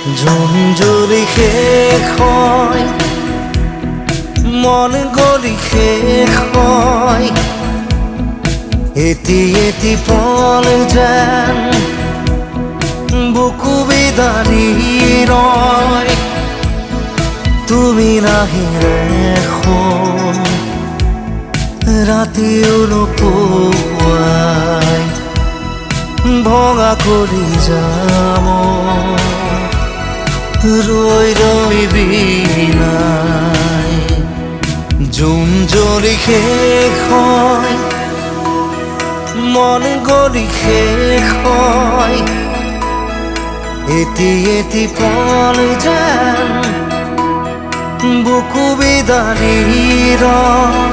ঝুমঝুৰি শেষ হয়, মন গলি শেষ হয়, এটি এটি পল যেন বুকু বিদাৰি ৰয়। তুমি নাহিলে এখন ৰাতিও নোপোৱাই, ভঙা কৰি যাম ৰৈ ৰৈ বিনাই। জোন জ্বলি শেষ হয়, মন গলি শেষ হয়, এটি এটি পল যেন বুকু বিদাৰি ৰয়।